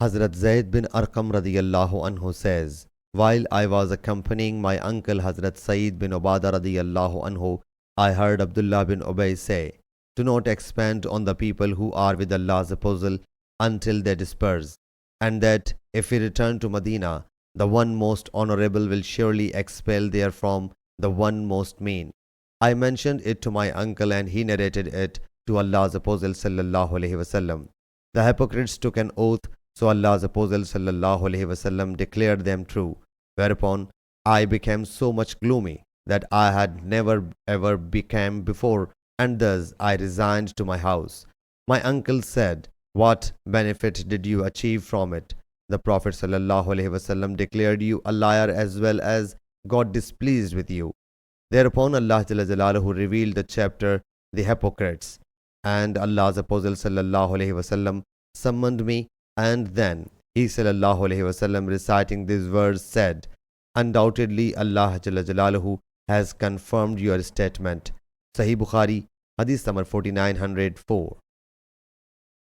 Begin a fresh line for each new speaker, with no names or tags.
Hazrat Zayd bin Arqam radiyallahu anhu says, while I was accompanying my uncle Hazrat Saeed bin Ubadah radiyallahu anhu, I heard Abdullah bin Ubay say, do not expand on the people who are with Allah's apostle until they disperse, and that if we return to Medina, the one most honorable will surely expel therefrom the one most mean. I mentioned it to my uncle and he narrated it to Allah's apostle sallallahu alaihi wasallam. The hypocrites took an oath, so Allah's apostle sallallahu alaihi wasallam declared them true, whereupon I became so much gloomy that I had never ever become before, and thus I resigned to my house. My uncle said, what benefit did you achieve from it? The Prophet sallallahu alaihi wasallam declared you a liar as well as God displeased with you. Thereupon Allah Jalla Jalaluhu revealed the chapter, The Hypocrites, and Allah's Apostle sallallahu alaihi wasallam summoned me, and then he sallallahu alaihi wasallam reciting these words said, undoubtedly Allah Jalla Jalaluhu has confirmed your statement. Sahih Bukhari, Hadith number 4904.